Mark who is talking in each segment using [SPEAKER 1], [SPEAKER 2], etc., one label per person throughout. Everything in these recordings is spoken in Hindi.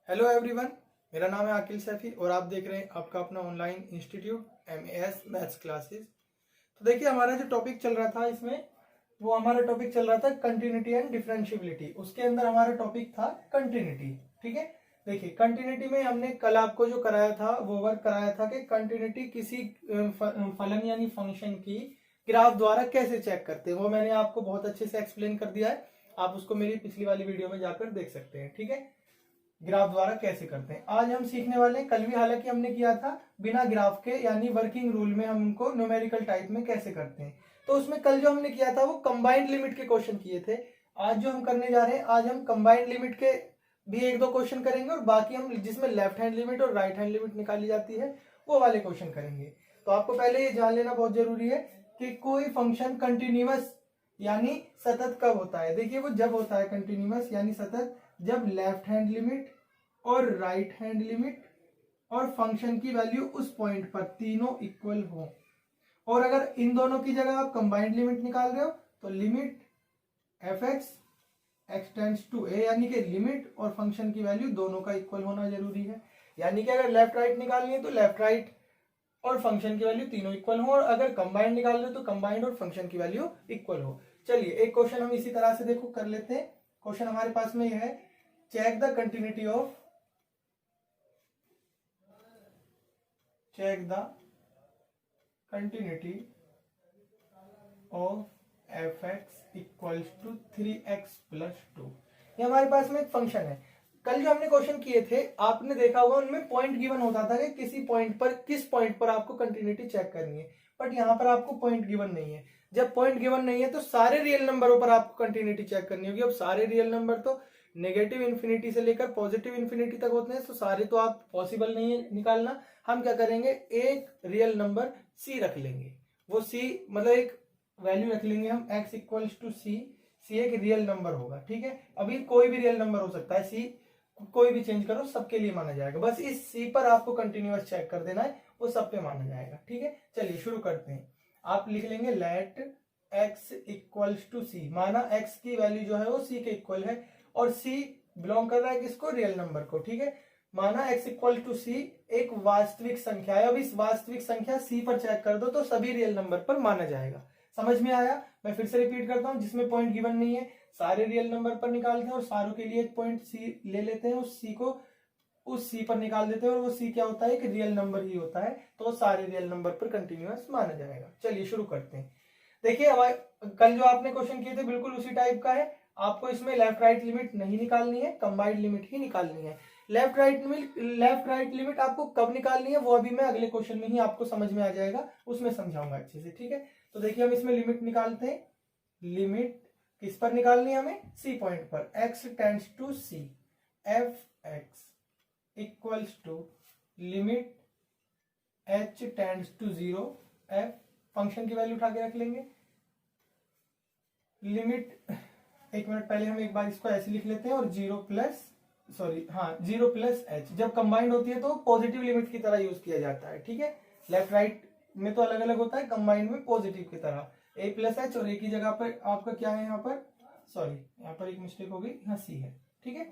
[SPEAKER 1] हेलो एवरीवन, मेरा नाम है आकिल सैफी और आप देख रहे हैं आपका अपना online institute MAS maths classes. तो देखिए, हमारा जो टॉपिक चल रहा था इसमें वो हमारा टॉपिक चल रहा था कंटिन्यूटी एंड डिफरेंशिएबिलिटी। उसके अंदर हमारा टॉपिक था कंटिन्यूटी। ठीक है, देखिए कंटिन्यूटी में हमने कल आपको जो कराया था वो वर्क कराया था कि कंटिन्यूटी किसी फलन यानी फंक्शन की ग्राफ द्वारा कैसे चेक करते हैं। वो मैंने आपको बहुत अच्छे से एक्सप्लेन कर दिया है, आप उसको मेरी पिछली वाली वीडियो में जाकर देख सकते हैं। ठीक है, ग्राफ द्वारा कैसे करते हैं आज हम सीखने वाले हैं। कल भी हालांकि हमने किया था बिना ग्राफ के, यानी वर्किंग रूल में हम उनको न्यूमेरिकल टाइप में कैसे करते हैं। तो उसमें कल जो हमने किया था वो कंबाइंड लिमिट के क्वेश्चन किए थे। आज जो हम करने जा रहे हैं, आज हम कंबाइंड लिमिट के भी एक दो क्वेश्चन करेंगे और बाकी हम जिसमें लेफ्ट हैंड लिमिट और राइट हैंड लिमिट निकाली जाती है वो वाले क्वेश्चन करेंगे। तो आपको पहले ये जान लेना बहुत जरूरी है कि कोई फंक्शन कंटिन्यूअस यानी सतत कब होता है। देखिए, वो जब होता है कंटिन्यूअस यानी सतत जब लेफ्ट हैंड लिमिट और राइट हैंड लिमिट और फंक्शन की वैल्यू उस पॉइंट पर तीनों इक्वल हो। और अगर इन दोनों की जगह आप कंबाइंड लिमिट निकाल रहे हो तो limit fx extends to a, यानी कि लिमिट और फंक्शन की वैल्यू दोनों का इक्वल होना जरूरी है। यानी कि अगर लेफ्ट राइट निकालनी है तो लेफ्ट राइट और फंक्शन की वैल्यू तीनों इक्वल हो, और अगर कंबाइंड निकाल रहे हो तो कंबाइंड और फंक्शन की वैल्यू इक्वल हो। चलिए एक क्वेश्चन हम इसी तरह से देखो कर लेते हैं। क्वेश्चन हमारे पास में यह है, check the continuity of check the continuity of fx equals to 3x plus 2। ये हमारे पास में एक फंक्शन है। कल जो हमने क्वेश्चन किए थे आपने देखा होगा उनमें पॉइंट गिवन होता था कि किसी पॉइंट पर किस पॉइंट पर आपको कंटिन्यूटी चेक करनी है, बट यहाँ पर आपको पॉइंट गिवन नहीं है। जब पॉइंट गिवन नहीं है तो सारे रियल नंबरों पर आपको कंटिन्यूटी चेक करनी होगी। अब सारे रियल नंबर तो नेगेटिव इन्फिनिटी से लेकर पॉजिटिव इन्फिनिटी तक होते हैं, तो सारे तो आप पॉसिबल नहीं है निकालना। हम क्या करेंगे, एक रियल नंबर c रख लेंगे। वो c मतलब एक वैल्यू रख लेंगे हम x equals to c। c एक रियल नंबर होगा। ठीक है, अभी कोई भी रियल नंबर हो सकता है, c कोई भी चेंज करो सबके लिए माना जाएगा। बस इस c पर आपको कंटिन्यूअस चेक कर देना है, वो सब पे माना जाएगा। ठीक है, चलिए शुरू करते हैं। आप लिख लेंगे let x equals to c। माना x की वैल्यू जो है वो c के इक्वल है और c बिलोंग कर रहा है किसको, रियल नंबर को। ठीक है, माना x इक्वल टू c एक वास्तविक संख्या है। अब इस वास्तविक संख्या c पर चेक कर दो तो सभी रियल नंबर पर माना जाएगा। समझ में आया? मैं फिर से रिपीट करता हूं, जिसमें पॉइंट गिवन नहीं है सारे रियल नंबर पर निकालते हैं और सारों के लिए एक पॉइंट c ले लेते हैं, उस c को उस c पर निकाल देते हैं और वो c क्या होता है, एक रियल नंबर ही होता है, तो सारे रियल नंबर पर कंटिन्यूअस माना जाएगा। चलिए शुरू करते हैं। देखिए, हमारे कल जो आपने क्वेश्चन किए थे बिल्कुल उसी टाइप का है। आपको इसमें लेफ्ट राइट लिमिट नहीं निकालनी है, कंबाइंड लिमिट ही निकालनी है। लेफ्ट राइट लिमिट आपको कब निकालनी है वो अभी मैं अगले क्वेश्चन में ही आपको समझ में आ जाएगा, उसमें समझाऊंगा अच्छे से। ठीक है, तो देखिए हम इसमें लिमिट निकालते हैं। लिमिट किस पर निकालनी है हमें, सी पॉइंट पर। x tends to c, f(x) equals to limit h tends to 0, f function की वैल्यू उठा के रख लेंगे। लिमिट, एक मिनट पहले हम एक बार इसको ऐसे लिख लेते हैं, और 0 प्लस h जब कंबाइंड होती है तो पॉजिटिव लिमिट की तरह यूज किया जाता है। ठीक है, लेफ्ट राइट में तो अलग अलग होता है, कंबाइंड में पॉजिटिव की तरह a प्लस h, और a की जगह पर आपका क्या है यहाँ पर, यहाँ पर एक मिस्टेक हो गई, यहाँ c है। ठीक है,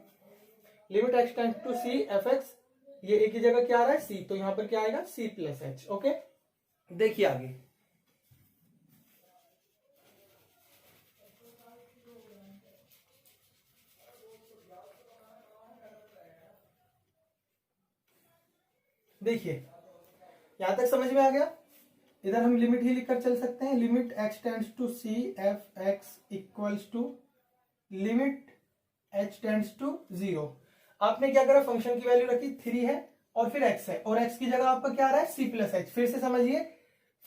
[SPEAKER 1] limit x tends to c fx, ये a की जगह क्या आ रहा है c, तो यहाँ पर क्या आएगा c प्लस h। ओके, देखिए आगे देखिए, यहां तक समझ में आ गया। इधर हम लिमिट ही लिखकर चल सकते हैं। Limit x tends to c f(x) equals to limit h tends to 0। आपने क्या करा, फंक्शन की वैल्यू रखी 3 है और फिर x है, और x की जगह आपका क्या आ रहा है c प्लस h। फिर से समझिए,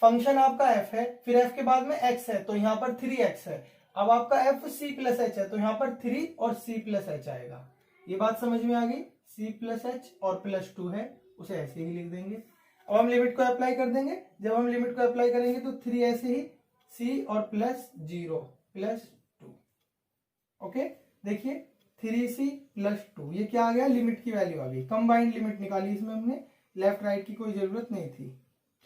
[SPEAKER 1] फंक्शन आपका f है, फिर f के बाद में x है तो यहाँ पर 3x है। अब आपका f c प्लस h है तो यहाँ पर 3 और c प्लस h आएगा। ये बात समझ में आ गई, c प्लस h और प्लस 2 है, उसे ऐसे ही लिख देंगे। अब हम लिमिट को अप्लाई कर देंगे। जब हम लिमिट को अप्लाई करेंगे तो 3 ऐसे ही, c और प्लस 0 प्लस 2। ओके, देखिए 3c प्लस 2, ये क्या आ गया, लिमिट की वैल्यू आ गई। कंबाइंड लिमिट निकाली, इसमें हमने लेफ्ट राइट की कोई जरूरत नहीं थी।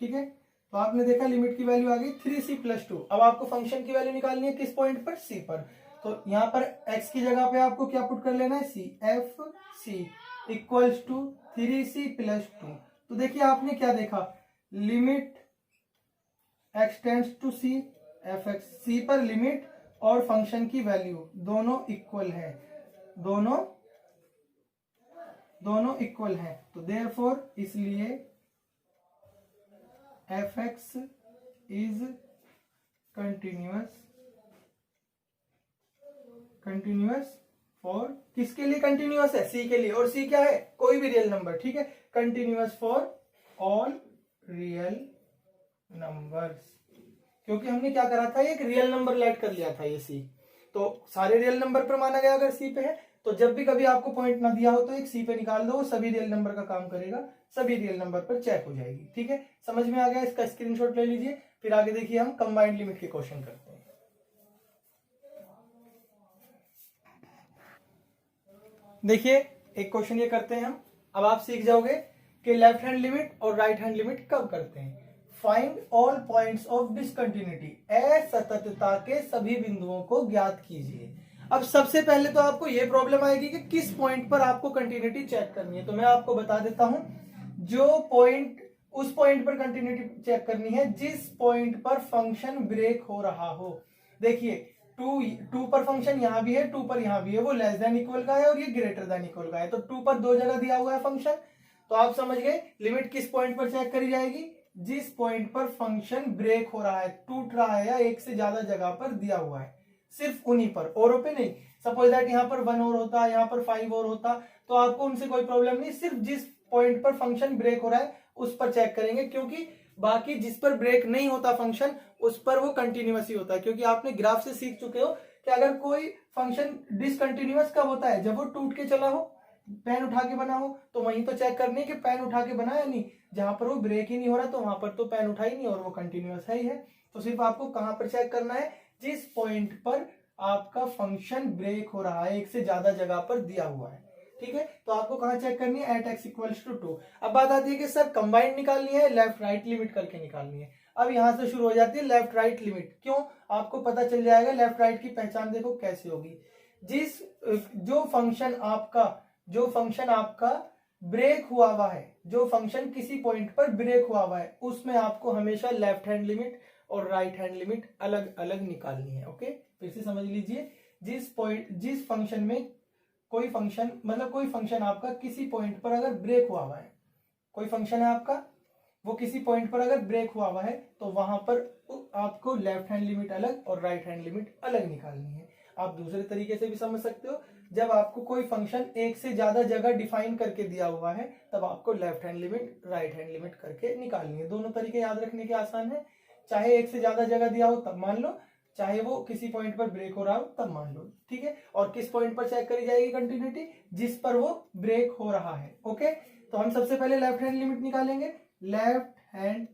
[SPEAKER 1] ठीक है, तो आपने देखा लिमिट की वैल्यू आ गई 3c प्लस 2। अब आपको फंक्शन की वैल्यू निकालनी है किस पॉइंट पर, c पर। तो यहाँ पर x की जगह पे आपको क्या पुट कर लेना है, c, f c equals to 3c plus 2। तो देखिए आपने क्या देखा, limit x tends to c, f x c पर लिमिट और फंक्शन की वैल्यू दोनों इक्वल है, दोनों इक्वल है। तो देयरफॉर इसलिए F x is continuous for, किसके लिए कंटिन्यूअस है, सी के लिए, और सी क्या है, कोई भी रियल नंबर, ठीक है, continuous for all real numbers. क्योंकि हमने क्या करा था, एक रियल नंबर लेट कर लिया था ये सी, तो सारे रियल नंबर पर माना गया अगर सी पे है। तो जब भी कभी आपको पॉइंट ना दिया हो तो एक सी पे निकाल दो, सभी रियल नंबर का काम करेगा, सभी रियल नंबर पर चेक हो जाएगी। ठीक है, समझ में आ गया, इसका स्क्रीनशॉट ले लीजिए। फिर आगे देखिए हम कंबाइंड लिमिट के क्वेश्चन करते हैं। देखिए एक क्वेश्चन ये करते हैं हम, अब आप सीख जाओगे कि लेफ्ट हैंड लिमिट और राइट हैंड लिमिट कब करते हैं। Find all points of discontinuity, असततता के सभी बिंदुओं को ज्ञात कीजिए। अब सबसे पहले तो आपको ये प्रॉब्लम आएगी कि किस पॉइंट पर आपको कंटिन्यूटी चेक करनी है। तो मैं आपको बता देता हूं, जो पॉइंट, उस पॉइंट पर कंटिन्यूटी चेक करनी है जिस पॉइंट पर फंक्शन ब्रेक हो रहा हो। देखिए टू पर फंक्शन यहां भी है, टू पर यहां भी है, वो लेस देन इक्वल का है और ये ग्रेटर देन इक्वल का है। तो टू पर दो जगह दिया हुआ है फंक्शन, तो आप समझ गए लिमिट किस पॉइंट पर चेक करी जाएगी, जिस पॉइंट पर फंक्शन ब्रेक हो रहा है, टूट रहा है या एक से ज्यादा जगह पर दिया हुआ है, सिर्फ उन्हीं पर, औरों पे नहीं। सपोज दैट यहाँ पर 1 और होता, यहाँ पर 5 और होता, तो आपको उनसे कोई प्रॉब्लम नहीं, सिर्फ जिस पॉइंट पर फंक्शन ब्रेक हो रहा है उस पर चेक करेंगे, क्योंकि बाकी जिस पर ब्रेक नहीं होता फंक्शन उस पर वो कंटिन्यूअस ही होता है। क्योंकि आपने ग्राफ से सीख चुके हो कि अगर कोई फंक्शन डिसकंटिन्यूअस कब होता है, जब वो टूट के चला हो, पेन उठा के बना हो, तो वहीं तो चेक करनी है कि पेन उठा के बना या नहीं। जहां पर वो ब्रेक ही नहीं हो रहा तो वहां पर तो पेन उठा ही नहीं और वो कंटिन्यूअस है ही है। तो सिर्फ आपको कहां पर चेक करना है, जिस पॉइंट पर आपका फंक्शन ब्रेक हो रहा है, एक से ज्यादा जगह पर दिया हुआ है। ठीक है, तो आपको कहां चेक करनी है, एट एक्स इक्वल्स टू 2। अब बात आती है कि सर कंबाइंड निकालनी है, लेफ्ट राइट लिमिट करके निकालनी है। अब यहां से शुरू हो जाती है लेफ्ट राइट लिमिट। क्यों, आपको पता चल जाएगा लेफ्ट राइट की पहचान देखो कैसे होगी। जो फंक्शन आपका ब्रेक हुआ हुआ है, जो फंक्शन किसी पॉइंट पर ब्रेक हुआ हुआ है, उसमें आपको हमेशा लेफ्ट हैंड लिमिट और राइट हैंड लिमिट अलग अलग निकालनी है। ओके, फिर से समझ लीजिए, जिस फंक्शन में कोई फंक्शन आपका किसी पॉइंट पर अगर ब्रेक हुआ हुआ है, कोई फंक्शन है आपका, वो किसी पॉइंट पर अगर ब्रेक हुआ हुआ है, तो वहां पर आपको लेफ्ट हैंड लिमिट अलग और राइट हैंड लिमिट अलग निकालनी है। आप दूसरे तरीके से भी समझ सकते हो, जब आपको कोई फंक्शन एक से ज्यादा जगह डिफाइन करके दिया हुआ है, तब आपको left hand limit right hand limit करके निकालनी है। दोनों तरीके याद रखने के आसान है, चाहे एक से ज्यादा जगह दिया हो तब मान लो, चाहे वो किसी पॉइंट पर ब्रेक हो रहा हो तब मान लो। ठीक है, और किस पॉइंट पर चेक करी जाएगी कंटिन्यूटी, जिस पर वो ब्रेक हो रहा है। ओके, तो हम सबसे पहले लेफ्ट हैंड लिमिट निकालेंगे। लेफ्ट हैंड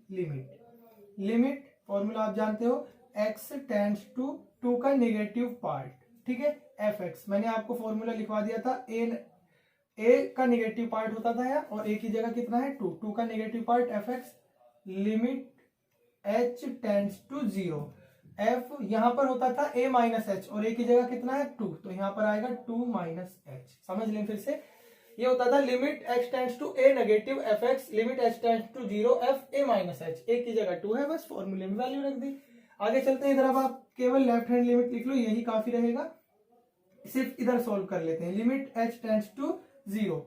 [SPEAKER 1] लिमिट फॉर्मूला आप जानते हो, x टेंड्स टू 2 का नेगेटिव पार्ट, ठीक है, एफ एक्स। मैंने आपको फॉर्मूला लिखवा दिया था, ए का नेगेटिव पार्ट होता था यहाँ, और ए की जगह कितना है 2 का negative part F X, limit h tends to 0। F यहां पर होता था a माइनस एच, और a की जगह कितना है 2, तो यहां पर आएगा 2 माइनस एच। समझ लें फिर से, ये होता था limit x tends to a negative F X, limit h tends to 0 F a minus H. a की जगह 2 है, बस फॉर्मूले में वैल्यू रख दी। आगे चलते हैं, इधर अब आप केवल लेफ्ट हैंड लिमिट लिख लो, यही काफी रहेगा। सिर्फ इधर सॉल्व कर लेते हैं, limit h tends to 0।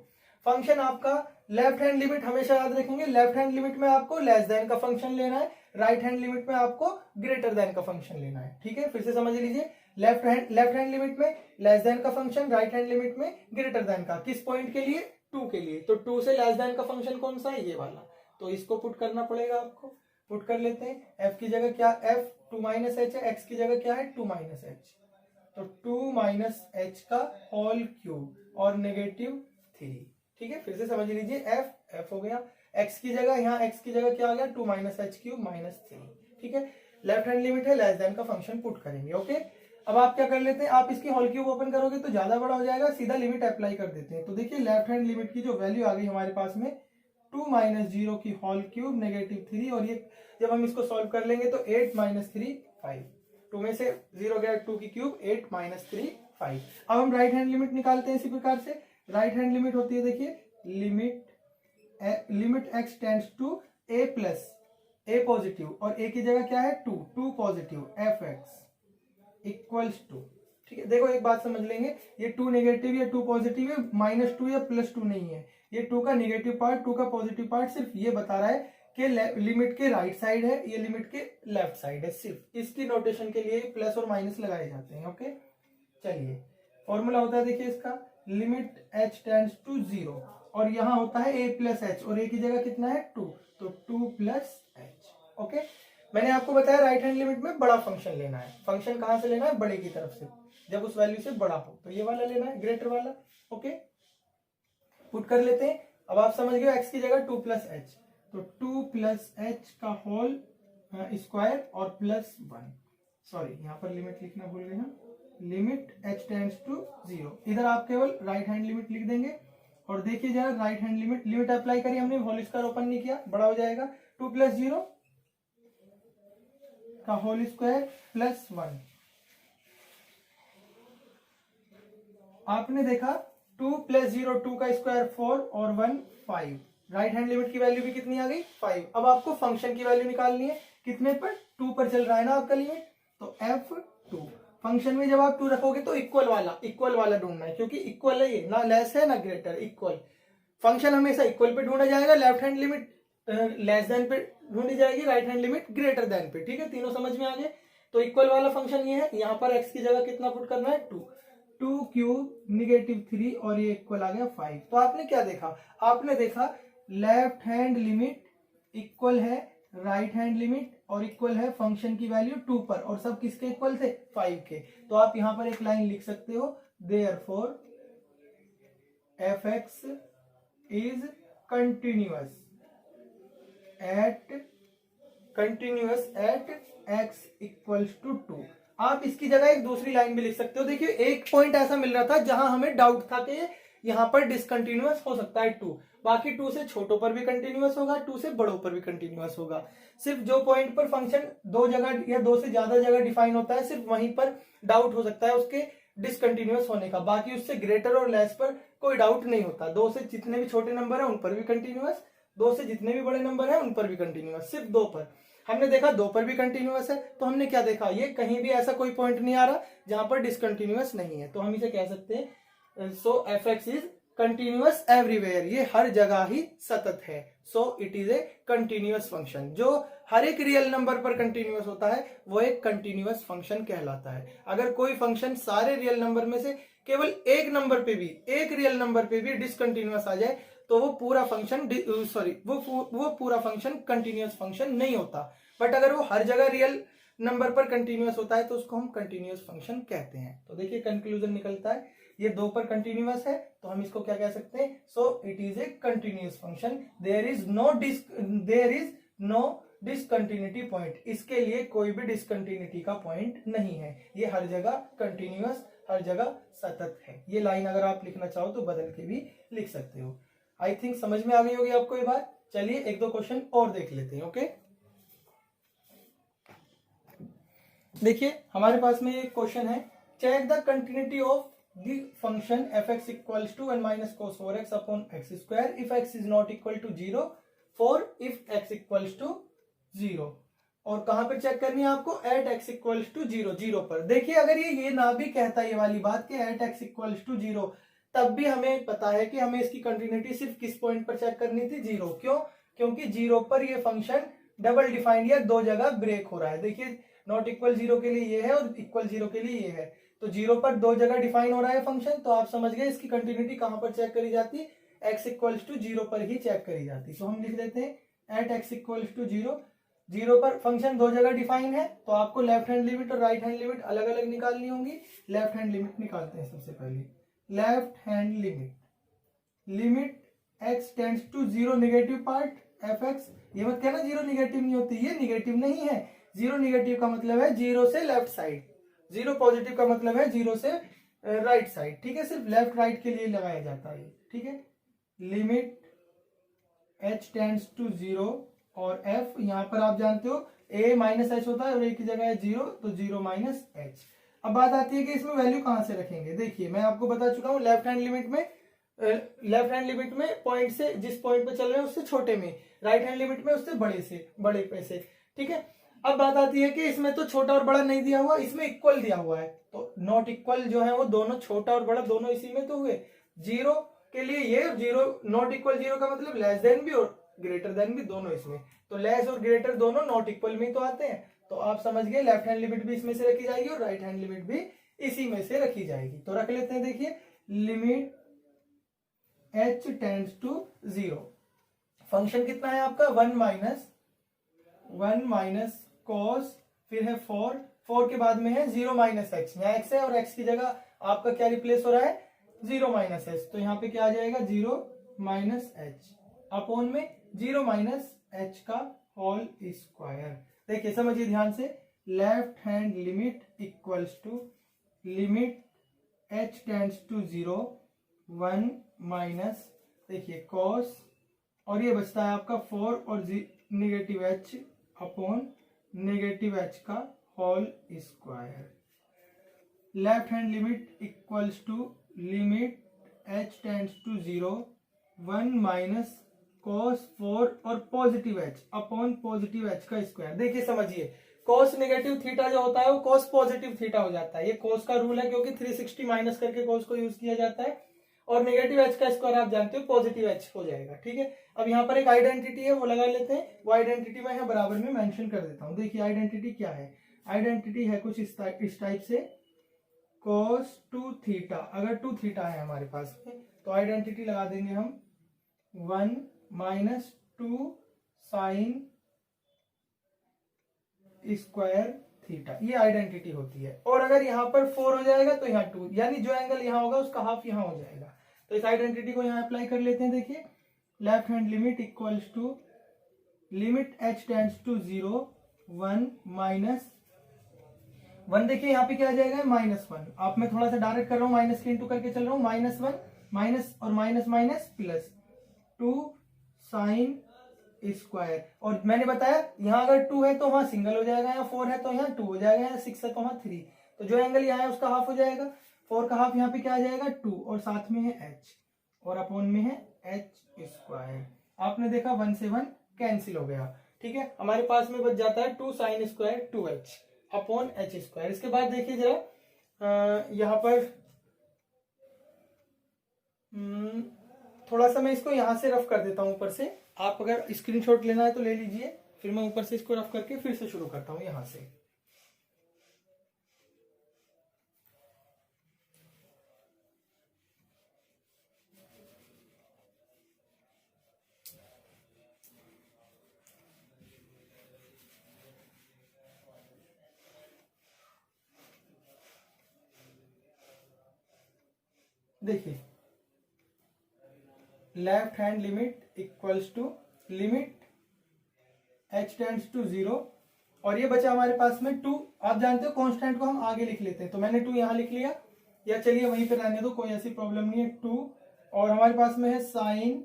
[SPEAKER 1] Function आपका लेफ्ट हैंड लिमिट हमेशा याद रखेंगे, लेफ्ट हैंड लिमिट में आपको लेस देन का फंक्शन लेना है, राइट हैंड लिमिट में आपको ग्रेटर देन का फंक्शन लेना है। ठीक है, फिर से समझ लीजिए, लेफ्ट हैंड लिमिट में लेस देन का फंक्शन, राइट हैंड लिमिट में ग्रेटर देन का। किस पॉइंट के लिए, 2 के लिए। तो 2 से लेस देन का फंक्शन कौन सा है, ये वाला, तो इसको पुट करना पड़ेगा आपको। पुट कर लेते हैं, f की जगह क्या, f 2 माइनस एच है, x की जगह क्या है 2 माइनस एच, तो 2 माइनस एच का होल क्यूब और नेगेटिव 3। ठीक है, फिर से समझ लीजिए, f हो गया, x की जगह, यहाँ x की जगह क्या आ गया 2 माइनस एच क्यूब माइनस 3। ठीक है, लेफ्ट हैंड लिमिट है, लेस देन का फंक्शन पुट करेंगे। ओके, अब आप क्या कर लेते हैं, आप इसकी होल क्यूब ओपन करोगे तो ज्यादा बड़ा हो जाएगा, सीधा लिमिट अप्लाई कर देते हैं। तो देखिए लेफ्ट हैंड लिमिट की जो वैल्यू आ गई हमारे पास में, 2 माइनस 0 की होल क्यूब नेगेटिव 3, और ये जब हम इसको सॉल्व कर लेंगे तो 8 माइनस 3 5, 2 में से 0 गया, 2 की क्यूब 8 माइनस 3 5। अब हम राइट हैंड लिमिट निकालते हैं इसी प्रकार से, राइट हैंड लिमिट होती है, देखिए limit x tends to a plus a positive और a की जगह क्या है 2 पॉजिटिव fx इक्वल्स टू, ठीक है। देखो एक बात समझ लेंगे, ये 2 नेगेटिव या 2 पॉजिटिव है, -2 या +2 नहीं है, ये 2 का नेगेटिव पार्ट 2 का पॉजिटिव पार्ट सिर्फ ये बता रहा है कि लिमिट के राइट साइड है, ये लिमिट के लेफ्ट साइड है, सिर्फ इसकी नोटेशन के लिए प्लस और माइनस लगाए जाते हैं। ओके, चलिए फॉर्मूला होता है, देखिए इसका लिमिट h टेंड्स टू 0 और यहाँ होता है a प्लस एच और a की जगह कितना है 2, तो 2 प्लस एच। ओके, मैंने आपको बताया राइट हैंड लिमिट में बड़ा फंक्शन लेना है। फंक्शन कहां से लेना है? बड़े की तरफ से, जब उस वैल्यू से बड़ा हो तो ये वाला लेना है, ग्रेटर वाला। ओके, पुट कर लेते हैं। अब आप समझ गए x की जगह 2 प्लस एच, तो 2 प्लस एच का होल स्क्वायर और प्लस 1, सॉरी यहाँ पर लिमिट लिखना भूल गए हम, लिमिट h टेंड्स टू 0। इधर आप केवल राइट हैंड लिमिट लिख देंगे और देखिए जरा राइट हैंड लिमिट अप्लाई करिए हमने, होल स्क्वायर ओपन नहीं किया, बड़ा हो जाएगा 2 प्लस 0 का होल स्क्वायर प्लस 1। आपने देखा 2 प्लस 0 2 का स्क्वायर 4 और 1 5, राइट हैंड लिमिट की वैल्यू भी कितनी आ गई 5। अब आपको फंक्शन की वैल्यू निकालनी है, कितने पर 2 पर चल रहा है ना आपका लिमिट, तो f2। फंक्शन में जब आप 2 रखोगे तो इक्वल वाला ढूंढना है, क्योंकि इक्वल है ये, ना लेस है ना ग्रेटर, इक्वल। फंक्शन हमेशा इक्वल पे ढूंढा जाएगा, left hand limit less than पे ढूंढी जाएगी, right hand limit greater than पे, ठीक है। तीनों समझ में आ गए। तो इक्वल वाला फंक्शन ये है, यहाँ पर x की जगह कितना पुट करना है 2 क्यूब -3 और ये इक्वल आ गया 5। तो आपने क्या देखा? आपने देखा लेफ्ट हैंड लिमिट इक्वल है राइट हैंड लिमिट और इक्वल है फंक्शन की वैल्यू 2 पर, और सब किसके इक्वल थे 5 के। तो आप यहां पर एक लाइन लिख सकते हो, therefore fx is continuous at x equals to 2। आप इसकी जगह एक दूसरी लाइन भी लिख सकते हो। देखिए एक पॉइंट ऐसा मिल रहा था जहां हमें डाउट था कि यहाँ पर डिसकंटिन्यूअस हो सकता है 2, बाकी 2 से छोटों पर भी कंटिन्यूअस होगा, 2 से बड़ों पर भी कंटिन्यूअस होगा। सिर्फ जो पॉइंट पर फंक्शन 2 जगह या 2 से ज्यादा जगह डिफाइन होता है, सिर्फ वहीं पर डाउट हो सकता है उसके डिसकंटिन्यूअस होने का, बाकी उससे ग्रेटर और लेस पर कोई डाउट नहीं होता। 2 से जितने भी छोटे नंबर है उन पर भी कंटिन्यूअस, 2 से जितने भी बड़े नंबर है उन पर भी कंटिन्यूअस। सिर्फ 2 पर हमने देखा 2 पर भी कंटिन्यूअस है, तो हमने क्या देखा, ये कहीं भी ऐसा कोई पॉइंट नहीं आ रहा जहां पर डिसकंटिन्यूअस नहीं है, तो हम इसे कह सकते हैं सो fx इज कंटिन्यूअस एवरीवेयर, ये हर जगह ही सतत है। सो it is a continuous function. जो हर एक रियल नंबर पर कंटिन्यूअस होता है वो एक कंटिन्यूअस फंक्शन कहलाता है। अगर कोई फंक्शन सारे रियल नंबर में से केवल एक रियल नंबर पे भी डिसकंटिन्यूअस आ जाए तो वो पूरा फंक्शन वो पूरा फंक्शन कंटिन्यूअस फंक्शन नहीं होता। बट अगर वो हर जगह रियल नंबर पर कंटिन्यूअस होता है तो उसको हम कंटिन्यूअस फंक्शन कहते हैं। तो देखिए कंक्लूजन निकलता है, ये 2 पर कंटिन्यूअस है तो हम इसको क्या कह सकते हैं, so it is a continuous function. There is no discontinuity point, इसके लिए कोई भी डिसकंटिन्यूटी का पॉइंट नहीं है, ये हर जगह कंटिन्यूअस, हर जगह सतत है। ये लाइन अगर आप लिखना चाहो तो बदल के भी लिख सकते हो। आई थिंक समझ में आ गई होगी आपको ये बात। चलिए 1-2 क्वेश्चन और देख लेते हैं। ओके, देखिए हमारे पास में एक क्वेश्चन है, check the continuity of the function fx equals to 1 minus cos 4x upon x square if x is not equal to 0 for if x equals to 0। और कहां पर चेक करनी है आपको, एट x इक्वल्स टू 0 पर। देखिए अगर ये ना भी कहता ये वाली बात कि एट x इक्वल्स टू 0, तब भी हमें पता है कि हमें इसकी कंटिन्यूटी सिर्फ किस पॉइंट पर चेक करनी थी, 0। क्यों? क्योंकि 0 पर ये फंक्शन डबल डिफाइंड या 2 जगह ब्रेक हो रहा है। देखिए नॉट इक्वल 0 के लिए ये है और इक्वल 0 के लिए ये है, तो 0 पर 2 जगह डिफाइन हो रहा है फंक्शन, तो आप समझ गए इसकी कंटिन्यूटी कहां पर चेक करी जाती, x इक्वल्स टू 0 पर ही चेक करी जाती। तो हम लिख देते हैं एट x इक्वल्स टू 0 पर फंक्शन 2 जगह डिफाइन है, तो आपको लेफ्ट हैंड लिमिट और राइट हैंड लिमिट अलग अलग निकालनी होंगी। लेफ्ट हैंड लिमिट निकालते हैं सबसे पहले। Left hand limit x tends to 0 negative part fx, ये मत कहना 0 नेगेटिव नहीं होती, ये नेगेटिव नहीं है। 0 नेगेटिव का मतलब है 0 से लेफ्ट साइड, 0 पॉजिटिव का मतलब है 0 से राइट साइड, ठीक है। सिर्फ लेफ्ट राइट के लिए लगाया जाता है, ठीक है। लिमिट h टेंड्स टू 0 और f यहां पर आप जानते हो a माइनस एच होता है और a की जगह है 0, तो 0 माइनस एच। अब बात आती है कि इसमें वैल्यू कहां से रखेंगे। देखिए मैं आपको बता चुका हूं लेफ्ट हैंड लिमिट में लेफ्ट हैंड लिमिट में पॉइंट से, जिस पॉइंट पे चल रहे हैं उससे छोटे में, राइट हैंड लिमिट में उससे बड़े से बड़े पे से। ठीक है, अब बात आती है कि इसमें तो छोटा और बड़ा नहीं दिया हुआ, इसमें इक्वल दिया हुआ है, तो नॉट इक्वल जो है वो दोनों छोटा और बड़ा दोनों इसी में तो हुए। जीरो के लिए ये, जीरो नॉट इक्वल जीरो का मतलब लेस देन भी और ग्रेटर देन भी दोनों इसमें, तो लेस और ग्रेटर दोनों नॉट इक्वल में तो आते हैं। तो आप समझ गए, लेफ्ट हैंड लिमिट भी इसमें से रखी जाएगी और राइट हैंड लिमिट भी इसी में से रखी जाएगी। तो रख लेते हैं, देखिए limit h tends to 0, function कितना है आपका 1 माइनस कॉस, फिर है 4 के बाद में है 0 माइनस x, यहाँ x है और x की जगह आपका क्या रिप्लेस हो रहा है 0 माइनस h, तो यहाँ पे क्या आ जाएगा 0 माइनस h अपॉन में 0 माइनस h का होल स्क्वायर। देखिए समझिए ध्यान से, left hand limit equals to limit h tends to 0 1 minus, देखिए कॉस, और ये बचता है आपका 4 और negative h upon negative h का whole square. Left hand limit equals to limit h tends to 0 1 minus cos 4 और positive h upon positive h का स्क्वायर। देखिए समझिए, कॉस नेगेटिव थीटा जो होता है वो कॉस पॉजिटिव थीटा हो जाता है, ये कॉस का रूल है क्योंकि 360 माइनस करके कॉस को यूज किया जाता है, और नेगेटिव h का स्क्वायर आप जानते हो पॉजिटिव h हो जाएगा। ठीक है, अब यहाँ पर एक आइडेंटिटी है वो लगा लेते हैं, वो आइडेंटिटी मैं यहाँ बराबर में मेंशन कर देता हूँ। देखिए आइडेंटिटी क्या है, आइडेंटिटी है कुछ इस टाइप से, cos 2 थीटा, अगर 2 थीटा है हमारे पास में तो आइडेंटिटी लगा देंगे हम 1 माइनस 2 साइन स्क्वायर थीटा, ये आइडेंटिटी होती है। और अगर यहाँ पर 4 हो जाएगा तो यहाँ 2, यानी जो एंगल यहाँ होगा उसका हाफ यहाँ हो जाएगा। तो इस आइडेंटिटी को यहाँ अप्लाई कर लेते हैं। देखिए left hand limit equals to limit h tends to 0 1 minus 1, देखिए यहाँ पे क्या आ जाएगा -1, आप मैं थोड़ा सा डायरेक्ट कर रहा हूँ, माइनस के इंटू करके चल रहा हूँ, -1 माइनस और minus minus plus 2 sine square, और मैंने बताया यहाँ अगर 2 है तो वहां सिंगल हो जाएगा, यहाँ 4 है तो यहाँ 2 हो जाएगा, यहाँ 6 है तो वहां 3, तो जो एंगल यहाँ है उसका हाफ हो जाएगा, 4 का हाफ यहाँ पे क्या आ जाएगा 2, और साथ में है h और अपॉन में है h स्क्वायर। आपने देखा 1 से 1 कैंसिल हो गया। ठीक है, हमारे पास में बच जाता है 2 sine square 2h upon h square. इसके बाद देखिए जरा यहाँ पर थोड़ा सा मैं इसको यहाँ से रफ कर देता हूँ ऊपर से, आप अगर स्क्रीनशॉट लेना है तो ले लीजिए, फिर मैं ऊपर से इसको रफ करके फिर से शुरू करता हूँ यहाँ से। देखिए left hand limit equals to limit h tends to 0, और ये बचा हमारे पास में 2, आप जानते हो कांस्टेंट को हम आगे लिख लेते हैं, तो मैंने 2 यहाँ लिख लिया, या चलिए वहीं पे रहने दो, कोई ऐसी प्रॉब्लम नहीं है, 2 और हमारे पास में है साइन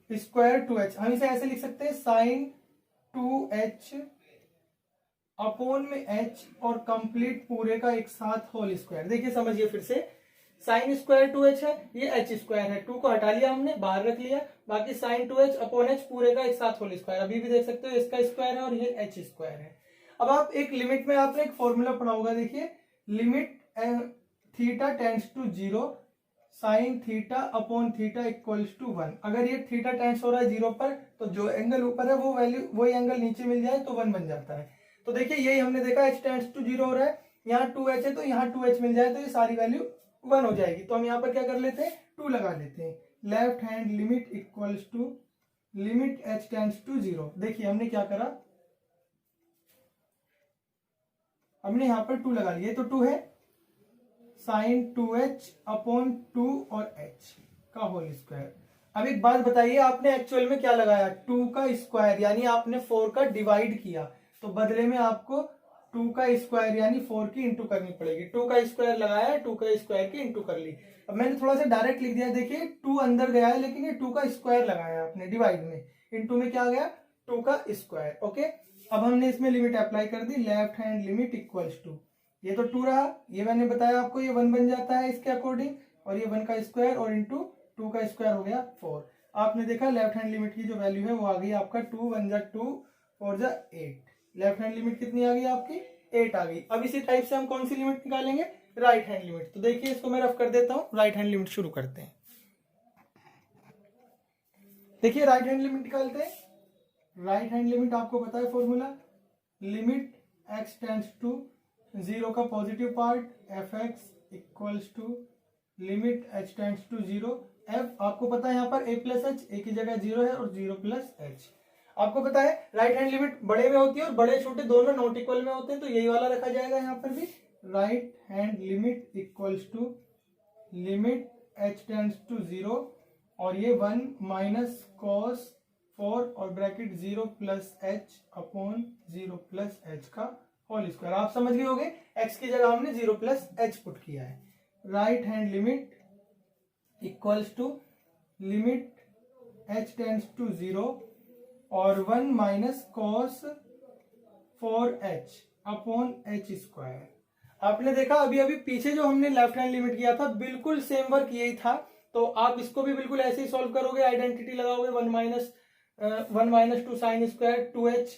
[SPEAKER 1] स्क्वायर 2h, हम इसे ऐसे लिख सकते हैं साइन 2h अपॉन में h और कंप्लीट पूरे का एक साथ होल स्क्वायर। देखिए समझिए फिर से, साइन स्क्वायर 2h है, ये h स्क्वायर है, 2 को हटा लिया हमने बाहर रख लिया, बाकी साइन 2h अपॉन h पूरे का एक साथ होल स्क्वायर, अभी भी देख सकते हो इसका स्क्वायर है और ये h स्क्वायर है। अब आप एक लिमिट में आपने एक फॉर्मूला पढ़ा होगा, देखिए limit theta tends to 0 sine theta upon theta equals to 1, अगर ये थीटा टेंड्स हो रहा है 0 पर तो जो एंगल ऊपर है वो वैल्यू, वही एंगल नीचे मिल जाए तो 1 बन जाता है। तो देखिए यही हमने देखा, h टेंड्स टू 0 हो रहा है, यहाँ 2h है तो यहाँ 2h मिल जाए तो ये सारी वैल्यू 1 हो जाएगी। तो हम यहाँ पर क्या कर लेते हैं 2 लगा लेते हैं, left hand limit equals to limit h tends to 0। देखिए हमने क्या करा, हमने यहाँ पर 2 लगा लिया, तो 2 है साइन 2h अपॉन 2 और h का होल स्क्वायर। अब एक बात बताइए, आपने एक्चुअल में क्या लगाया 2 का स्क्वायर, यानी आपने 4 का डिवाइड किया, तो बदले में आपको 2 का स्क्वायर यानी 4 की इंटू करनी पड़ेगी। 2 का स्क्वायर लगाया, 2 का स्क्वायर की इंटू कर ली। अब मैंने थोड़ा सा डायरेक्ट लिख दिया, देखिए 2 अंदर गया है लेकिन ये 2 का स्क्वायर लगाया आपने डिवाइड में, इंटू में क्या आ गया 2 का स्क्वायर। ओके, अब हमने इसमें लिमिट अप्लाई कर दी, left hand limit equals to, ये तो 2 रहा, ये मैंने बताया आपको ये 1 बन जाता है इसके अकॉर्डिंग, और ये 1 का स्क्वायर और इंटू 2 का स्क्वायर हो गया 4। आपने देखा लेफ्ट हैंड लिमिट की जो वैल्यू है वो आ गई आपका 2 1 जा 2 4 जा 8। लेफ्ट हैंड लिमिट कितनी आ गई आपकी 8 आ गई। अब इसी टाइप से हम कौन सी लिमिट निकालेंगे, राइट हैंड लिमिट। तो देखिए इसको मैं रफ कर देता हूं, राइट हैंड लिमिट शुरू करते हैं। देखिए राइट हैंड लिमिट निकालते हैं। राइट हैंड लिमिट आपको पता है formula, limit x tends to 0 का positive part fx equals to limit h tends to 0 f। आपको पता है यहाँ पर a प्लस एच, a की जगह 0 है और 0 प्लस एच। आपको पता है राइट हैंड लिमिट बड़े में होती है और बड़े छोटे दोनों नॉट इक्वल में होते हैं, तो यही वाला रखा जाएगा यहाँ पर भी। Right hand limit equals to limit h tends to 0 और ये 1 माइनस कॉस 4 और bracket 0 plus H upon 0 plus H का होल स्क्वायर। आप समझ गए होंगे, x की जगह हमने 0 प्लस एच पुट किया है। Right hand limit equals to limit h tends to 0 और 1 minus cos 4h upon H square. आपने देखा अभी अभी पीछे जो हमने लेफ्ट हैंड लिमिट किया था बिल्कुल सेम वर्क यही था, तो आप इसको भी बिल्कुल ऐसे ही सॉल्व करोगे, आइडेंटिटी लगाओगे 1 माइनस 2 साइन स्क्वायर 2h,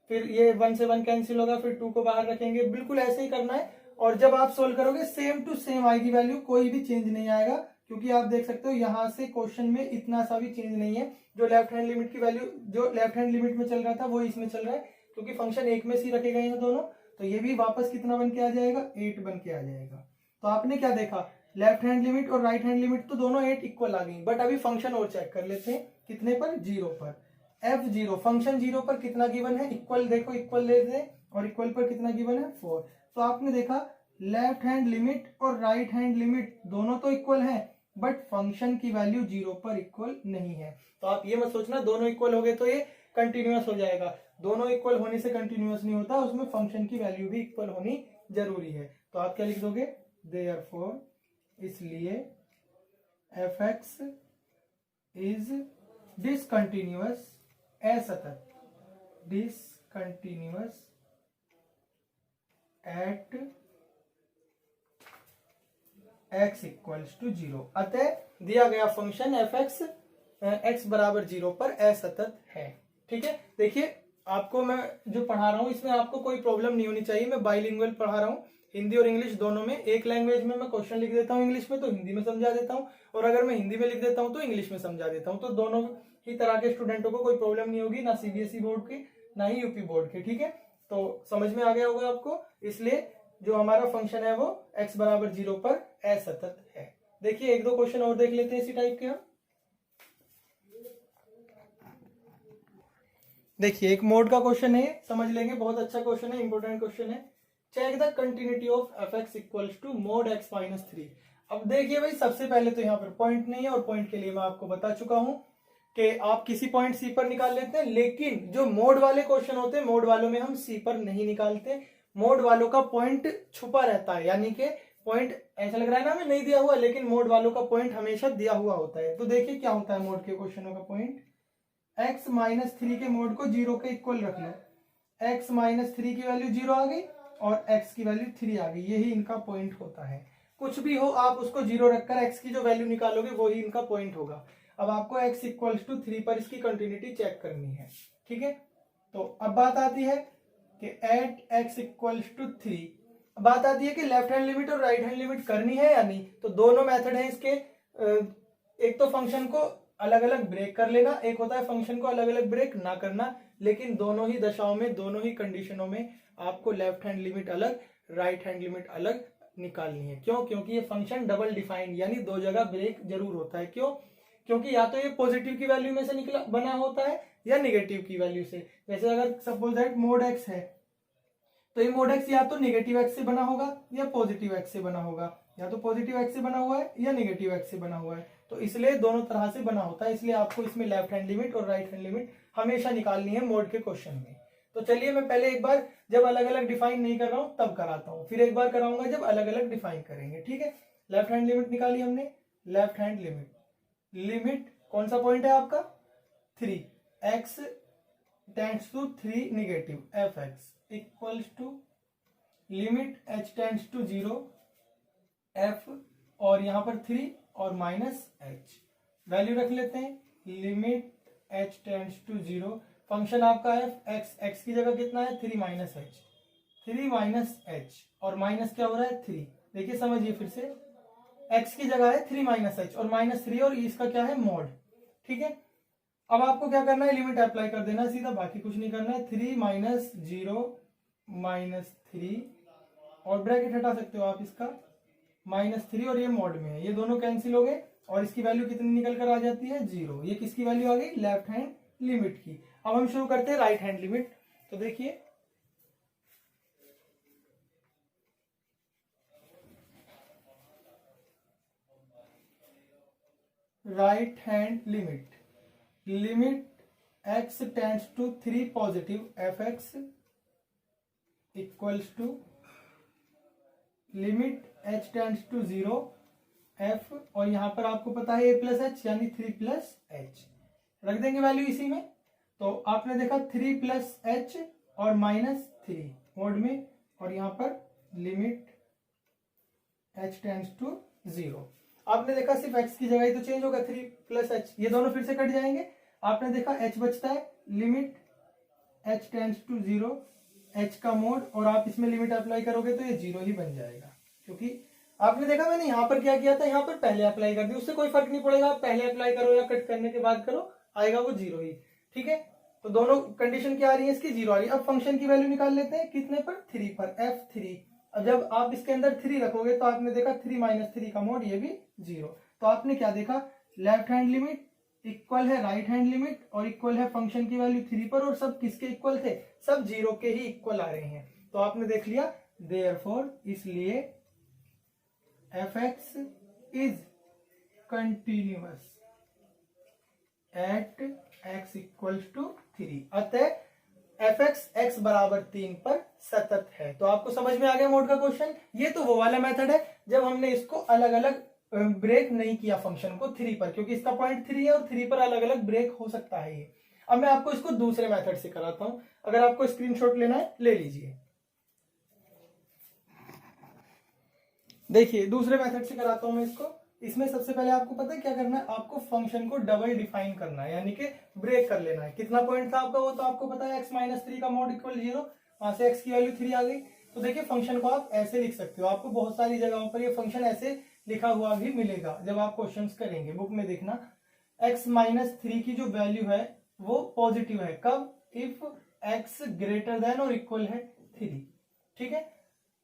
[SPEAKER 1] फिर ये 1 से 1 कैंसिल होगा, फिर 2 को बाहर रखेंगे, बिल्कुल ऐसे ही करना है। और जब आप सोल्व करोगे सेम टू सेम आएगी वैल्यू, कोई भी चेंज नहीं आएगा, क्योंकि आप देख सकते हो यहां से क्वेश्चन में इतना सा भी चेंज नहीं है। जो लेफ्ट हैंड लिमिट की वैल्यू जो लेफ्ट हैंड लिमिट में चल रहा था वो इसमें चल रहा है, क्योंकि फंक्शन एक में सी रखे गए हैं दोनों, तो ये भी वापस कितना बन के आ जाएगा 8 बन के आ जाएगा। तो आपने क्या देखा, लेफ्ट हैंड लिमिट और राइट हैंड लिमिट तो दोनों 8 इक्वल आ गई, बट अभी फंक्शन और चेक कर लेते हैं कितने पर, 0 पर। f0 फंक्शन 0 पर कितना गिवन है, इक्वल देखो, इक्वल लेते हैं और इक्वल पर कितना गिवन है 4। तो आपने देखा लेफ्ट हैंड लिमिट और राइट हैंड लिमिट दोनों तो इक्वल है, बट फंक्शन की वैल्यू 0 पर इक्वल नहीं है। तो आप ये मत सोचना दोनों इक्वल हो गए तो ये कंटिन्यूअस हो जाएगा, दोनों इक्वल होने से कंटिन्यूअस नहीं होता, उसमें फंक्शन की वैल्यू भी इक्वल होनी जरूरी है। तो आप क्या लिख दोगे, देयरफॉर इसलिए fx इज डिसकंटिन्यूअस, असतत, discontinuous at x equals to 0। अतः दिया गया फंक्शन fx x बराबर 0 पर असतत है। ठीक है, देखिए आपको मैं जो पढ़ा रहा हूं इसमें आपको कोई प्रॉब्लम नहीं होनी चाहिए। मैं बाइलिंगुअल पढ़ा रहा हूं, हिंदी और इंग्लिश दोनों में। एक लैंग्वेज में मैं क्वेश्चन लिख देता हूं इंग्लिश में तो हिंदी में समझा देता हूं, और अगर मैं हिंदी में लिख देता हूं तो इंग्लिश में समझा देता हूं। तो दोनों ही तरह के स्टूडेंटों को कोई प्रॉब्लम नहीं होगी, ना सीबीएसई बोर्ड के ना ही यूपी बोर्ड के। ठीक है, तो समझ में आ गया होगा आपको। इसलिए जो हमारा फंक्शन है वो x बराबर 0 पर असतत है। देखिए एक दो क्वेश्चन और देख लेते हैं इसी टाइप के हम। देखिए एक मोड का क्वेश्चन है, समझ लेंगे, बहुत अच्छा क्वेश्चन है, इंपॉर्टेंट क्वेश्चन है। Check the continuity of fx equals to mod x minus 3। अब देखिए भाई सबसे पहले तो यहाँ पर पॉइंट नहीं है, और पॉइंट के लिए मैं आपको बता चुका हूं कि आप किसी पॉइंट सी पर निकाल लेते हैं, लेकिन जो मोड वाले क्वेश्चन होते हैं मोड वालों में हम सी पर नहीं निकालते। मोड वालों का पॉइंट छुपा रहता है, यानी कि पॉइंट ऐसा लग रहा है ना हमें नहीं दिया हुआ, लेकिन मोड वालों का पॉइंट हमेशा दिया हुआ होता है। तो देखिए क्या होता है मोड के क्वेश्चनों का पॉइंट, x माइनस 3 के मोड को 0 के इक्वल रख लो, x माइनस 3 की वैल्यू 0 आ गई और x की वैल्यू 3 आ गई, यही इनका पॉइंट होता है। कुछ भी हो आप उसको 0 रखकर x की जो वैल्यू निकालोगे वही इनका पॉइंट होगा। अब आपको x इक्वल्स टू 3 पर इसकी कंटिन्यूटी चेक करनी है। ठीक है, तो अब बात आती है कि एट x इक्वल्स टू 3, बात आती है कि लेफ्ट हैंड लिमिट और राइट हैंड लिमिट करनी है या नहीं। तो दोनों मेथड है इसके, एक तो फंक्शन को अलग अलग ब्रेक कर लेना, एक होता है फंक्शन को अलग अलग ब्रेक ना करना, लेकिन दोनों ही दशाओं में दोनों ही कंडीशनों में आपको लेफ्ट हैंड लिमिट अलग राइट हैंड लिमिट अलग निकालनी है। क्यों? क्योंकि ये फंक्शन डबल डिफाइंड, यानी दो जगह ब्रेक जरूर होता है। क्यों? क्योंकि या तो ये पॉजिटिव की वैल्यू में से निकला बना होता है या निगेटिव की वैल्यू से। जैसे अगर सपोज दैट मोड एक्स है तो ये मोड एक्स या तो निगेटिव एक्स से बना होगा या पॉजिटिव एक्स से बना होगा, या तो पॉजिटिव एक्स से बना हुआ है या निगेटिव एक्स से बना हुआ है। तो इसलिए दोनों तरह से बना होता है, इसलिए आपको इसमें लेफ्ट हैंड लिमिट और राइट हैंड लिमिट हमेशा निकालनी है मोड के क्वेश्चन में। तो चलिए मैं पहले एक बार जब अलग अलग डिफाइन नहीं कर रहा हूं तब कराता हूं, फिर एक बार कराऊंगा जब अलग अलग डिफाइन करेंगे। ठीक है, लेफ्ट हैंड लिमिट निकाली हमने। लेफ्ट हैंड लिमिट, लिमिट कौन सा पॉइंट है आपका 3, x tends to 3 negative fx equals to limit h tends to 0 f, और यहां पर 3 और माइनस एच। वैल्यू रख लेते हैं, limit H tends to 0, function आपका है एक्स, एक्स की जगह कितना है 3 माइनस एच, 3 माइनस एच और माइनस क्या हो रहा है 3। देखिए समझिए फिर से, एक्स की जगह है 3 माइनस एच और माइनस 3 और इसका क्या है मॉड। ठीक है, अब आपको क्या करना है, लिमिट अप्लाई कर देना सीधा, बाकी कुछ नहीं करना है। 3 माइनस 0 माइनस 3 और ब्रैकेट हटा सकते हो आप इसका, -3 और ये मॉड में है, ये दोनों कैंसिल हो गए और इसकी वैल्यू कितनी निकल कर आ जाती है 0। ये किसकी वैल्यू आ गई, लेफ्ट हैंड लिमिट की। अब हम शुरू करते हैं राइट हैंड लिमिट। तो देखिए right hand limit, limit x tends to 3 positive F X equals to limit h tends to 0 f, और यहां पर आपको पता है a प्लस एच यानी 3 प्लस एच, रख देंगे वैल्यू इसी में। तो आपने देखा 3 प्लस एच और -3 मोड में, और यहां पर लिमिट h टेंड्स टू 0। आपने देखा सिर्फ x की जगह ही तो चेंज होगा, 3 प्लस एच, ये दोनों फिर से कट जाएंगे। आपने देखा h बचता है, limit h tends to 0 h का मोड, और आप इसमें लिमिट अप्लाई करोगे तो ये 0 ही बन जाएगा, क्योंकि आपने देखा मैंने यहाँ पर क्या किया था, यहाँ पर पहले अप्लाई कर दी, उससे कोई फर्क नहीं पड़ेगा, आप पहले अप्लाई करो या कट करने के बाद करो, आएगा वो 0 ही। ठीक है, तो दोनों कंडीशन क्या आ रही है इसकी, 0 आ रही है। अब फंक्शन की वैल्यू निकाल लेते हैं, कितने पर 3 पर, f3। अब जब आप इसके अंदर 3 रखोगे तो आपने देखा 3 माइनस 3 का मोड, ये भी 0। तो आपने क्या देखा, लेफ्ट हैंड लिमिट इक्वल है राइट हैंड लिमिट और इक्वल है फंक्शन की वैल्यू 3 पर, और सब किसके इक्वल थे, सब 0 के ही इक्वल आ रहे हैं। तो आपने देख लिया, देयरफॉर इसलिए fx is continuous at x equals to 3, अतः fx x बराबर 3 पर सतत है। तो आपको समझ में आ गया मोड का क्वेश्चन। ये तो वो वाला मेथड है जब हमने इसको अलग अलग ब्रेक नहीं किया फंक्शन को 3 पर, क्योंकि इसका पॉइंट 3 है और 3 पर अलग अलग ब्रेक हो सकता है ये। अब मैं आपको इसको दूसरे मेथड से कराता हूं, अगर आपको स्क्रीनशॉट लेना है ले लीजिए। देखिए दूसरे मेथड से कराता हूं मैं इसको। इसमें सबसे पहले आपको पता है क्या करना है, आपको फंक्शन को डबल डिफाइन करना है, यानी कि ब्रेक कर लेना है। कितना पॉइंट था आपका, वो तो आपको पता है x-3 का मॉड इक्वल 0, वहां से x की वैल्यू 3 आ गई। तो देखिए फंक्शन को आप ऐसे लिख सकते हो, आपको बहुत सारी जगहों पर ये फंक्शन ऐसे लिखा हुआ भी मिलेगा जब आप क्वेश्चन करेंगे, बुक में देखना। x-3 की जो वैल्यू है वो पॉजिटिव है, कब, इफ x ग्रेटर देन और इक्वल है 3। ठीक है,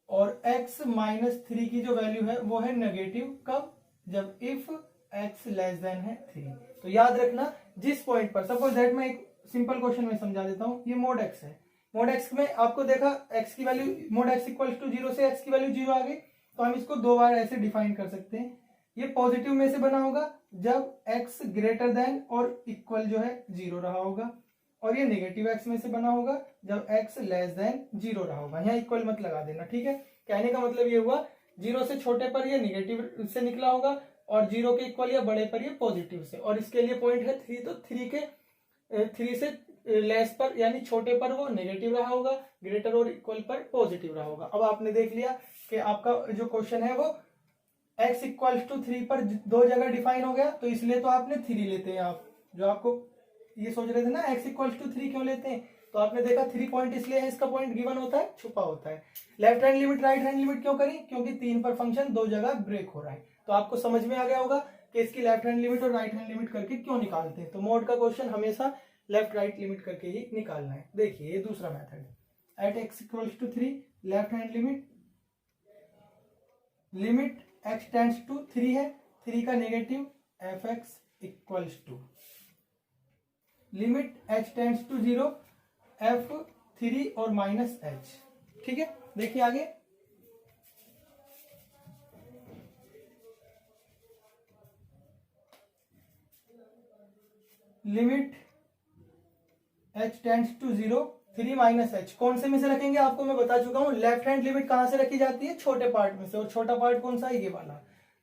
[SPEAKER 1] और x-3 की जो वैल्यू है वो है नेगेटिव, कब, जब इफ x लेस देन है 3। तो याद रखना जिस पॉइंट पर, सपोज दैट मैं एक सिंपल क्वेश्चन में समझा देता हूं, ये मोड x है, मोड x में आपको देखा x की value, mod x equal to 0 से x की वैल्यू 0 आ गई, तो हम इसको दो बार ऐसे डिफाइन कर सकते हैं। ये पॉजिटिव में से बना होगा जब x ग्रेटर देन और इक्वल जो है 0 रहा होगा, और ये नेगेटिव x में से बना होगा जब x लेस देन 0 रहा होगा। यहाँ इक्वल मत लगा देना, ठीक है। कहने का मतलब ये हुआ 0 से छोटे पर ये निगेटिव से निकला होगा और 0 के इक्वल या बड़े पर ये पॉजिटिव से, और इसके लिए पॉइंट है 3, तो 3 से लेस पर यानी छोटे पर वो नेगेटिव रहा होगा, ग्रेटर और इक्वल पर पॉजिटिव रहा होगा। अब आपने देख लिया कि आपका जो क्वेश्चन है वो x इक्वल टू 3 पर दो जगह डिफाइन हो गया, तो इसलिए तो आपने 3 लेते हैं। आप जो आपको ये सोच रहे थे ना x इक्वल टू 3 क्यों लेते हैं, तो आपने देखा 3 पॉइंट इसलिए है, इसका पॉइंट गिवन होता है, छुपा होता है। Left hand limit right hand limit क्यों करी, क्योंकि 3 पर फंक्शन दो जगह ब्रेक हो रहा है। तो आपको समझ में आ गया होगा कि इसकी लेफ्ट हैंड लिमिट और राइट हैंड लिमिट करके क्यों निकालते हैं। तो मोड का क्वेश्चन हमेशा लेफ्ट राइट लिमिट करके ही निकालना है। देखिए ये दूसरा method, at x equal to 3 left hand limit, limit x tends to 3 है, 3 का negative fx equals to limit h tends to 0 f3 और -h। ठीक है, देखिए आगे limit h tends to 0 3 -h, कौन से में से रखेंगे आपको मैं बता चुका हूं। लेफ्ट हैंड लिमिट कहां से रखी जाती है, छोटे पार्ट में से, और छोटा पार्ट कौन सा है, ये वाला।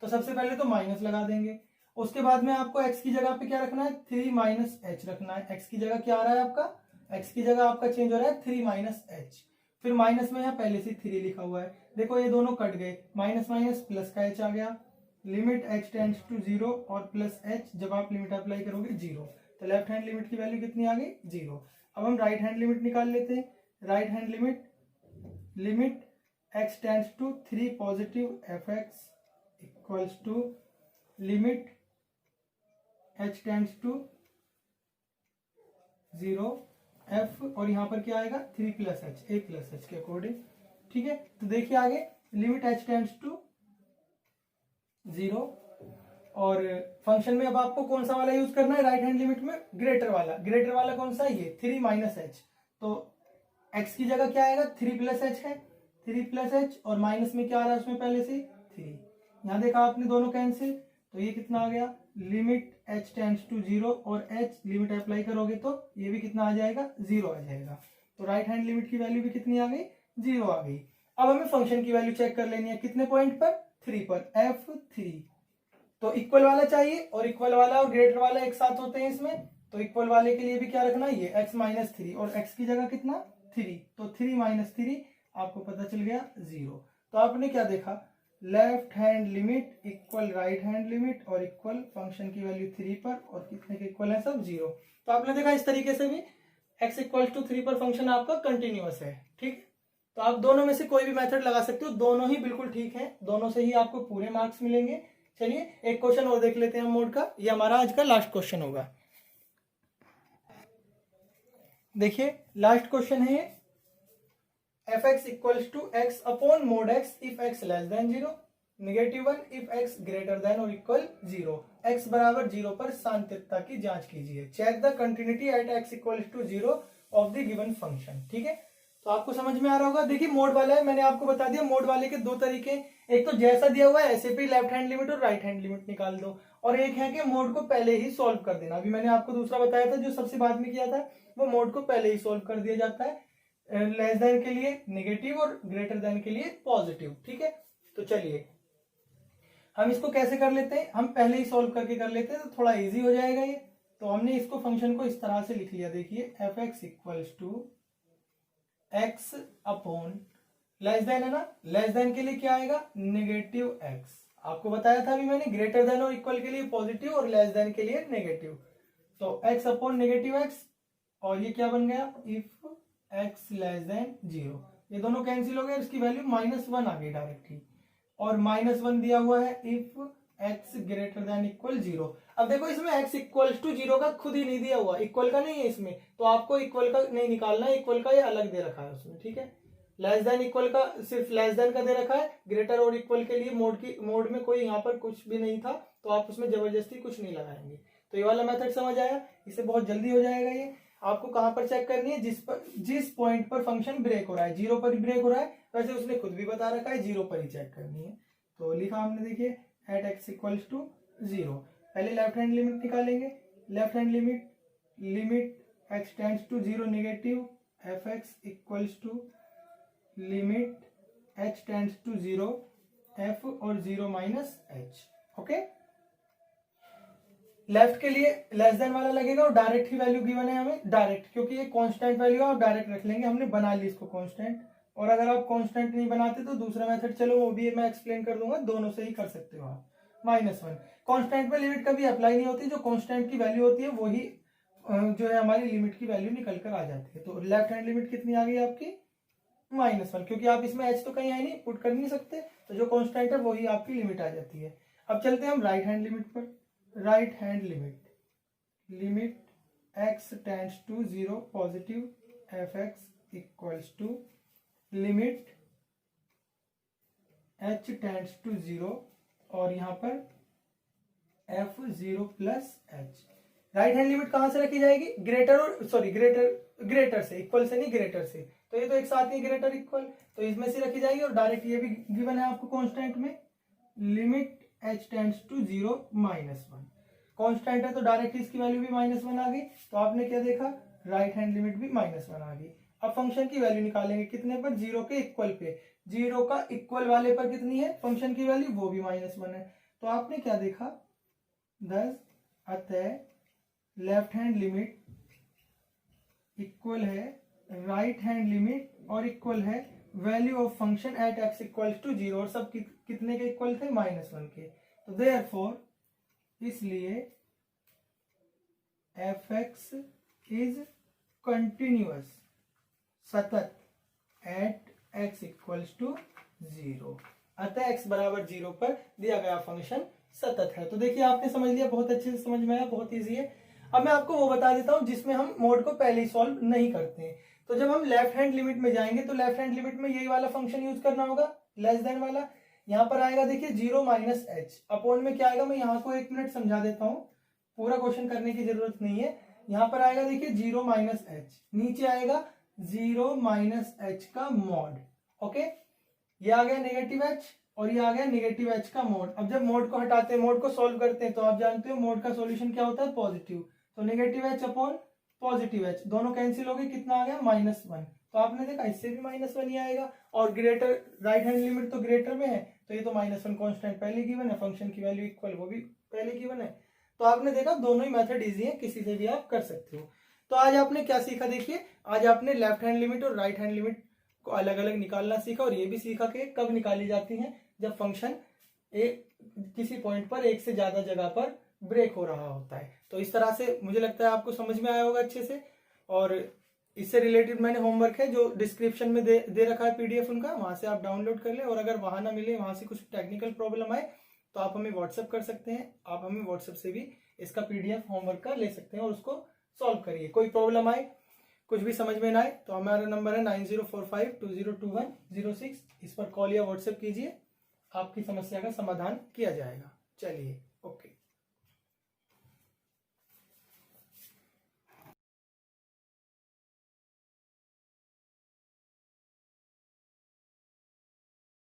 [SPEAKER 1] तो सबसे पहले तो माइनस लगा देंगे, उसके बाद में आपको x की जगह पे क्या रखना है, 3 -h रखना है। x की जगह क्या आ रहा है आपका, x की जगह आपका चेंज हो रहा है 3 -h, फिर माइनस में यहाँ पहले से 3 लिखा हुआ है, देखो ये दोनों कट गए, माइनस माइनस प्लस का h आ गया, लिमिट h टेंड्स टू 0 और प्लस h जब आप लिमिट अप्लाई करोगे 0, तो लेफ्ट हैंड लिमिट की वैल्यू कितनी आ गई 0। अब हम राइट हैंड लिमिट निकाल लेते हैं। Right hand limit x tends to 3 positive fx equals to limit h tends to 0 f, और यहाँ पर क्या आएगा 3 plus h, a plus h के अकॉर्डिंग। ठीक है, तो देखिए आगे लिमिट h टेंड्स टू 0, और फंक्शन में अब आपको कौन सा वाला यूज करना है राइट हैंड लिमिट में, ग्रेटर वाला। ग्रेटर वाला कौन सा है, ये 3 माइनस h, तो x की जगह क्या आएगा 3 प्लस h है, 3 प्लस h, और माइनस में क्या आ रहा है उसमें पहले से 3। यहाँ देखा आपने दोनों कैंसिल, तो ये कितना आ गया लिमिट h टेंड्स टू 0 और h लिमिट अप्लाई करोगे तो ये भी कितना आ जाएगा 0 आ जाएगा। तो राइट हैंड लिमिट की वैल्यू भी कितनी आ गई 0 आ गई। अब हमें फंक्शन की वैल्यू चेक कर लेनी है, कितने पॉइंट पर 3 पर, f3। तो इक्वल वाला चाहिए, और इक्वल वाला और ग्रेटर वाला एक साथ होते हैं इसमें, तो इक्वल वाले के लिए भी क्या रखना है, ये x माइनस 3, और x की जगह कितना 3, तो 3 माइनस 3 आपको पता चल गया 0। तो आपने क्या देखा, left hand limit equal right hand limit, और इक्वल फंक्शन की वैल्यू 3 पर, और कितने के इक्वल है सब 0। तो आपने देखा इस तरीके से भी x इक्वल टू 3 पर फंक्शन आपका कंटिन्यूअस है। ठीक, तो आप दोनों में से कोई भी मेथड लगा सकते हो, दोनों ही बिल्कुल ठीक है, दोनों से ही आपको पूरे मार्क्स मिलेंगे। चलिए एक क्वेश्चन और देख लेते हैं हम मोड का, ये हमारा आज का लास्ट क्वेश्चन होगा। देखिए लास्ट क्वेश्चन है fx equals to x upon mod x if x less than 0, -1 if x greater than और इक्वल 0, x बराबर 0 पर सांतत्यता की जांच कीजिए। Check the continuity at x equals to 0 of the given function. ठीक है, तो आपको समझ में आ रहा होगा। देखिए मोड वाला है, मैंने आपको बता दिया मोड वाले के दो तरीके, एक तो जैसा दिया हुआ है ऐसे भी लेफ्ट हैंड लिमिट और राइट हैंड लिमिट निकाल दो, और एक है कि मोड को पहले ही सॉल्व कर देना। अभी मैंने आपको दूसरा बताया था जो सबसे बाद में किया था, वो मोड को पहले ही सॉल्व कर दिया जाता है, लेस देन के लिए नेगेटिव और ग्रेटर देन के लिए पॉजिटिव। ठीक है, तो चलिए हम इसको कैसे कर लेते हैं, हम पहले ही सॉल्व करके कर लेते हैं तो थोड़ा इजी हो जाएगा ये। तो हमने इसको फंक्शन को इस तरह से लिख लिया, देखिए F X equals to X upon less than है ना, लेस देन के लिए क्या आएगा नेगेटिव एक्स। आपको बताया था अभी मैंने, ग्रेटर देन और इक्वल के लिए पॉजिटिव और लेस देन के लिए नेगेटिव, तो एक्स अपॉन नेगेटिव एक्स, और ये क्या बन गया इफ एक्स लेस देन 0, ये दोनों कैंसिल हो गए, इसकी वैल्यू -1 आ गई डायरेक्टली, और -1 दिया हुआ है if x greater than equal 0। अब देखो इसमें x इक्वल्स टू 0 का खुद ही नहीं दिया हुआ, इक्वल का नहीं है इसमें, तो आपको इक्वल का नहीं निकालना है, इक्वल का ये अलग दे रखा है उसमें। ठीक है, लेस देन इक्वल का सिर्फ लेस देन का दे रखा है, ग्रेटर और इक्वल के लिए मोड में कोई यहाँ पर कुछ भी नहीं था, तो आप उसमें जबरदस्ती कुछ नहीं लगाएंगे। तो ये वाला मेथड समझ आया, इससे बहुत जल्दी हो जाएगा ये। आपको कहां पर चेक करनी है, जिस पॉइंट पर फंक्शन ब्रेक हो रहा है, 0 पर ब्रेक हो रहा है, वैसे उसने खुद भी बता रखा है 0 पर ही चेक करनी है। तो लिखा हमने, देखिए एट एक्स इक्वल्स टू 0, पहले लेफ्ट हैंड लिमिट निकालेंगे। Left hand limit X tends to 0 negative F X equals to limit H tends to 0 F और 0 माइनस एच। ओके, लेफ्ट के लिए लेस देन वाला लगेगा, और डायरेक्ट ही वैल्यू गिवन है हमें, डायरेक्ट, क्योंकि ये कांस्टेंट वैल्यू है, आप डायरेक्ट रख लेंगे, हमने बना ली इसको कांस्टेंट। और अगर आप कांस्टेंट नहीं बनाते तो दूसरा मेथड, चलो वो भी मैं एक्सप्लेन कर दूंगा, दोनों से ही कर सकते हो आप। -1 कांस्टेंट में लिमिट कभी अप्लाई नहीं होती, जो कांस्टेंट की वैल्यू होती है वही जो है हमारी लिमिट की वैल्यू निकल कर आ जाती है। तो लेफ्ट हैंड लिमिट कितनी आ गई आपकी -1, क्योंकि आप इसमें एच तो कहीं है नहीं, पुट कर नहीं सकते, तो जो कांस्टेंट है वही आपकी लिमिट आ जाती है। अब चलते हैं हम राइट हैंड लिमिट पर। Right hand limit x tends to 0 positive F X equals to limit h tends to 0, और यहां पर f 0 plus h। Right hand limit कहां से रखी जाएगी, ग्रेटर से, इक्वल से नहीं, ग्रेटर से, तो ये तो एक साथ ही ग्रेटर इक्वल, तो इसमें से रखी जाएगी, और डायरेक्ट ये भी गिवन है आपको कांस्टेंट में, limit h tends to 0 -1, constant है तो डायरेक्ट इसकी वैल्यू भी -1 आ गई, तो आपने क्या देखा राइट हैंड लिमिट भी -1 आ गई। अब फंक्शन की वैल्यू निकालेंगे कितने पर, 0 के इक्वल पे, 0 का इक्वल वाले पर कितनी है फंक्शन की वैल्यू, वो भी -1 है। तो आपने क्या देखा, 10 अतः लेफ्ट हैंड लिमिट इक्वल है राइट हैंड लिमिट, और इक्वल है value of function at x equals to 0, और सब कितने के इक्वल थे, -1 के। तो देयरफॉर इसलिए एफ एक्स इज कंटिन्यूअस सतत एट एक्स इक्वल्स टू 0, अतः x बराबर 0 पर दिया गया फंक्शन सतत है। तो देखिए आपने समझ लिया, बहुत अच्छे से समझ में आया, बहुत इजी है। अब मैं आपको वो बता देता हूं जिसमें हम मोड को पहले ही सॉल्व नहीं करते हैं। तो जब हम लेफ्ट हैंड लिमिट में जाएंगे तो लेफ्ट हैंड लिमिट में यही वाला फंक्शन यूज करना होगा, लेस देन वाला। यहाँ पर आएगा देखिए 0 माइनस एच, अपॉन में क्या आएगा, मैं यहाँ को 1 मिनट समझा देता हूँ, पूरा क्वेश्चन करने की जरूरत नहीं है। यहाँ पर आएगा देखिए 0 माइनस एच, नीचे आएगा 0 माइनस एच का मॉड। ओके, ये आ गया नेगेटिव एच और ये आ गया नेगेटिव एच का मोड। अब जब मोड को हटाते हैं, मोड को सॉल्व करते हैं, तो आप जानते हो मोड का सॉल्यूशन क्या होता है, पॉजिटिव। तो negative H upon positive H दोनों कैंसिल हो गए, कितना आ गया -1। तो आपने देखा इससे भी -1 ही आएगा, और ग्रेटर राइट हैंड लिमिट तो ग्रेटर में है, तो ये तो -1 कांस्टेंट पहले गिवन है, फंक्शन की वैल्यू इक्वल वो भी पहले गिवन है। तो आपने देखा दोनों ही मेथड इजी है, किसी से भी आप कर सकते हो। तो आज आपने क्या सीखा, देखिए आज आपने लेफ्ट हैंड लिमिट और राइट हैंड लिमिट को अलग अलग निकालना सीखा, और ये भी सीखा कि कब निकाली जाती हैं, जब फंक्शन किसी पॉइंट पर एक से ज्यादा जगह पर ब्रेक हो रहा होता है। तो इस तरह से मुझे लगता है आपको समझ में आया होगा अच्छे से। और इससे रिलेटेड मैंने होमवर्क है जो डिस्क्रिप्शन में दे रखा है पीडीएफ उनका, वहां से आप डाउनलोड कर लें। और अगर वहां ना मिले, वहां से कुछ टेक्निकल प्रॉब्लम आए, तो आप हमें व्हाट्सएप कर सकते हैं, आप हमें व्हाट्सएप से भी इसका पीडीएफ होमवर्क का ले सकते हैं और उसको सॉल्व करिए। कोई प्रॉब्लम आए, कुछ भी समझ में ना आए, तो हमारा नंबर है 9045202106, इस पर कॉल या व्हाट्सएप कीजिए, आपकी समस्या का समाधान किया जाएगा। चलिए, ओके।